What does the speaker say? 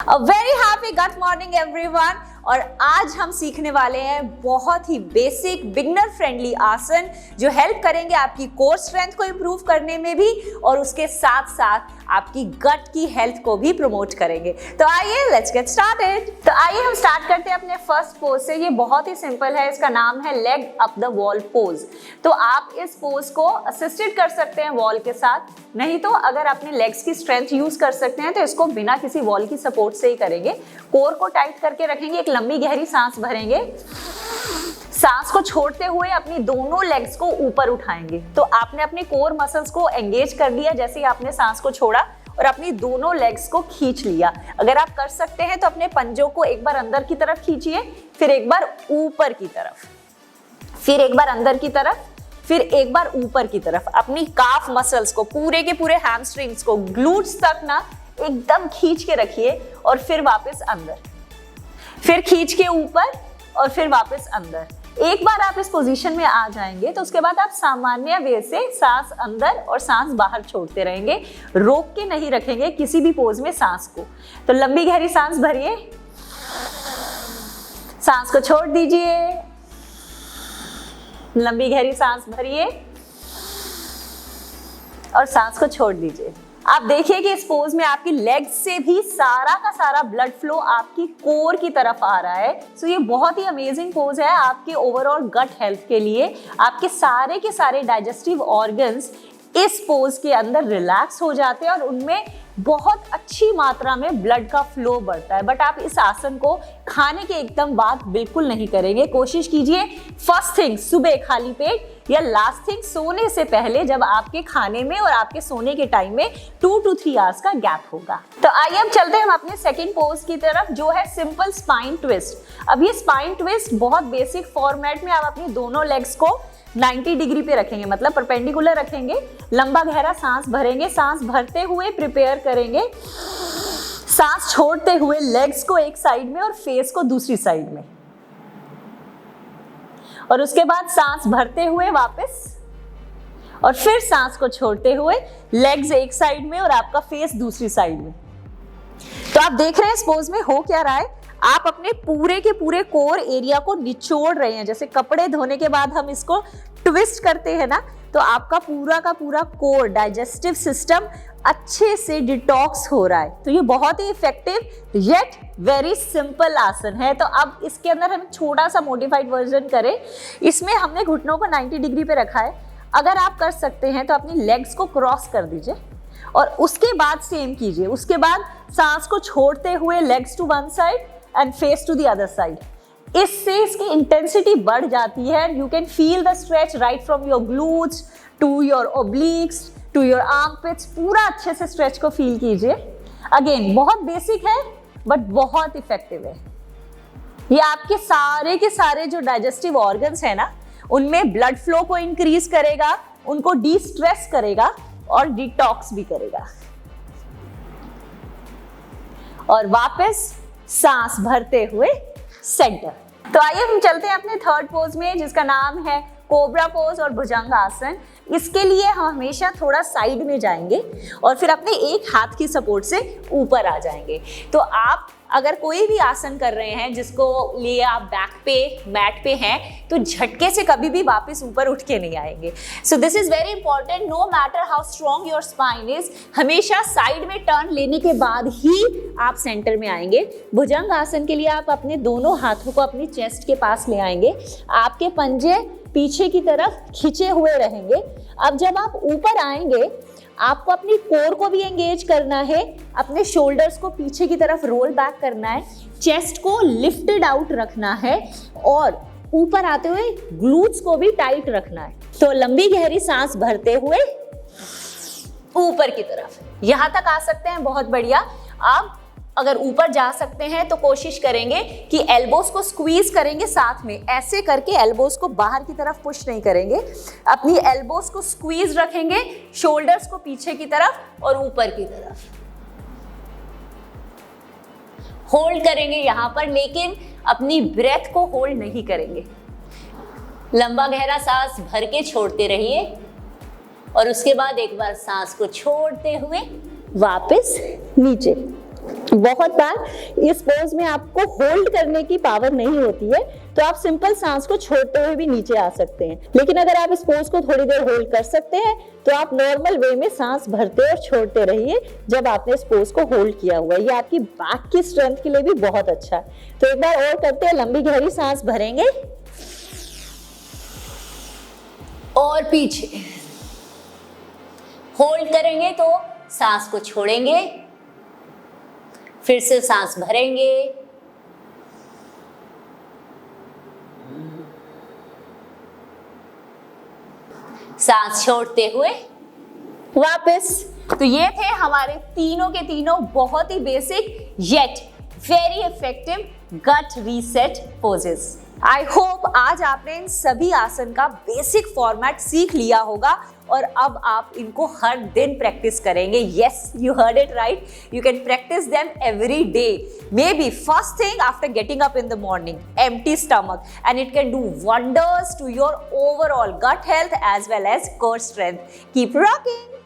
A very happy good morning everyone। और आज हम सीखने वाले हैं बहुत ही बेसिक बिगनर फ्रेंडली आसन जो हेल्प करेंगे आपकी कोर स्ट्रेंथ को इंप्रूव करने में भी और उसके साथ साथ आपकी गट की हेल्थ को भी प्रमोट करेंगे। तो आइए लेट्स गेट स्टार्टेड। तो आइए हम स्टार्ट करते हैं अपने फर्स्ट पोज से। ये बहुत ही सिंपल है, इसका नाम है leg up the wall pose. तो आप इस पोज को असिस्टेड कर सकते हैं वॉल के साथ, नहीं तो अगर अपने लेग्स की स्ट्रेंथ यूज कर सकते हैं तो इसको बिना किसी वॉल की सपोर्ट से ही करेंगे। कोर को टाइट करके रखेंगे, एक लंबी गहरी सांस भरेंगे, सांस को छोड़ते हुए अपनी दोनों लेग्स को ऊपर उठाएंगे। तो आपने अपने कोर मसल्स को एंगेज कर दिया जैसे ही आपने सांस को छोड़ा और अपनी दोनों लेग्स को खींच लिया। अगर आप कर सकते हैं तो अपने पंजों को एक बार अंदर की तरफ खींचिए, फिर एक बार ऊपर की तरफ, फिर एक बार अंदर की तरफ, फिर एक बार ऊपर की तरफ। अपनी काफ मसल्स को, पूरे के पूरे हैमस्ट्रिंग्स को, ग्लूट्स तक ना एकदम खींच के रखिए और फिर वापस अंदर, फिर खींच के ऊपर और फिर वापस अंदर। एक बार आप इस पोजीशन में आ जाएंगे तो उसके बाद आप सामान्य वे से सांस अंदर और सांस बाहर छोड़ते रहेंगे, रोक के नहीं रखेंगे किसी भी पोज में सांस को। तो लंबी गहरी सांस भरिए, सांस को छोड़ दीजिए, लंबी गहरी सांस भरिए और सांस को छोड़ दीजिए। आप देखिए कि इस पोज में आपकी लेग्स से भी सारा का सारा ब्लड फ्लो आपकी कोर की तरफ आ रहा है। सो ये बहुत ही अमेजिंग पोज है आपके ओवरऑल गट हेल्थ के लिए। आपके सारे के सारे डाइजेस्टिव ऑर्गन्स इस पोज के अंदर रिलैक्स हो जाते हैं और उनमें बहुत अच्छी मात्रा में ब्लड का फ्लो बढ़ता है। बट आप इस आसन को खाने के एकदम बाद बिल्कुल नहीं करेंगे। कोशिश कीजिए फर्स्ट थिंग सुबह खाली पेट या लास्ट थिंग सोने से पहले, जब आपके खाने में और आपके सोने के टाइम में 2 to 3 आवर्स का गैप होगा। तो आइए अब चलते हैं हम अपने सेकंड पोज की तरफ जो है सिंपल स्पाइन ट्विस्ट। अब ये स्पाइन ट्विस्ट बहुत बेसिक फॉर्मेट में आप अपनी दोनों लेग्स को 90 डिग्री पे रखेंगे, मतलब परपेंडिकुलर रखेंगे। लंबा गहरा सांस भरेंगे, सांस भरते हुए प्रिपेयर करेंगे, सांस छोड़ते हुए लेग्स को एक साइड में और फेस को दूसरी साइड में, और उसके बाद सांस भरते हुए वापस और फिर सांस को छोड़ते हुए लेग्स एक साइड में और आपका फेस दूसरी साइड में। तो आप देख रहे हैं इस पोज में हो क्या रहा है, आप अपने पूरे के पूरे कोर एरिया को निचोड़ रहे हैं। जैसे कपड़े धोने के बाद हम इसको ट्विस्ट करते हैं ना, तो आपका पूरा का पूरा कोर डाइजेस्टिव सिस्टम अच्छे से डिटॉक्स हो रहा है। तो ये बहुत ही इफेक्टिव येट वेरी सिंपल आसन है। तो अब इसके अंदर हम छोटा सा मॉडिफाइड वर्जन करें। इसमें हमने घुटनों को 90 डिग्री पे रखा है। अगर आप कर सकते हैं तो अपनी लेग्स को क्रॉस कर दीजिए और उसके बाद सेम कीजिए। उसके बाद सांस को छोड़ते हुए legs to one side and face to the other side. इससे इसकी इंटेंसिटी बढ़ जाती है। You can feel the stretch right from your glutes to your obliques to your armpits. पूरा अच्छे से स्ट्रेच को फील कीजिए। अगेन बहुत बेसिक है बट बहुत इफेक्टिव है। ये आपके सारे के सारे जो डाइजेस्टिव ऑर्गन्स है ना, उनमें ब्लड फ्लो को इंक्रीज करेगा, उनको डी स्ट्रेस करेगा और डिटॉक्स भी करेगा। और वापस सांस भरते हुए सेंटर। तो आइए हम चलते हैं अपने थर्ड पोज में जिसका नाम है कोबरा पोज और भुजंग आसन। इसके लिए हम हमेशा थोड़ा साइड में जाएंगे और फिर अपने एक हाथ की सपोर्ट से ऊपर आ जाएंगे। तो आप अगर कोई भी आसन कर रहे हैं जिसको लिए आप बैक पे मैट पे हैं तो झटके से कभी भी वापस ऊपर उठ के नहीं आएंगे। So this is very important. No matter how strong your spine is, हमेशा साइड में टर्न लेने के बाद ही आप सेंटर में आएंगे। भुजंग आसन के लिए आप अपने दोनों हाथों को अपनी चेस्ट के पास ले आएंगे, आपके पंजे पीछे की तरफ खिंचे हुए रहेंगे। अब जब आप ऊपर आएंगे आपको अपनी कोर को भी एंगेज करना है, अपने शोल्डर्स को पीछे की तरफ रोल बैक करना है, चेस्ट को लिफ्टेड आउट रखना है और ऊपर आते हुए ग्लूट्स को भी टाइट रखना है। तो लंबी गहरी सांस भरते हुए ऊपर की तरफ, यहां तक आ सकते हैं, बहुत बढ़िया। अब अगर ऊपर जा सकते हैं तो कोशिश करेंगे कि एल्बोस को स्क्वीज करेंगे साथ में, ऐसे करके एल्बोस को बाहर की तरफ पुश नहीं करेंगे, अपनी एल्बोस को स्क्वीज रखेंगे, शोल्डर्स को पीछे की तरफ और ऊपर की तरफ होल्ड करेंगे यहां पर, लेकिन अपनी ब्रेथ को होल्ड नहीं करेंगे। लंबा गहरा सांस भर के छोड़ते रहिए और उसके बाद एक बार सांस को छोड़ते हुए वापस नीचे। बहुत बार इस पोज में आपको होल्ड करने की पावर नहीं होती है, तो आप सिंपल सांस को छोड़ते हुए भी नीचे आ सकते हैं। लेकिन अगर आप इस पोज को थोड़ी देर होल्ड कर सकते हैं तो आप नॉर्मल वे में सांस भरते और छोड़ते रहिए जब आपने इस पोज को होल्ड किया हुआ है। ये आपकी बैक की स्ट्रेंथ के लिए भी बहुत अच्छा है। तो एक बार और करते हैं, लंबी गहरी सांस भरेंगे और पीछे होल्ड करेंगे तो सांस को छोड़ेंगे, फिर से सांस भरेंगे, सांस छोड़ते हुए वापस। तो ये थे हमारे तीनों के तीनों बहुत ही basic yet very effective gut reset poses. I hope आज आपने इन सभी आसन का बेसिक फॉर्मेट सीख लिया होगा और अब आप इनको हर दिन प्रैक्टिस करेंगे। Yes, you heard it right, you can practice them every day, may be first thing after getting up in the morning, empty stomach, and it can do wonders to your overall gut health as well as core strength. Keep rocking!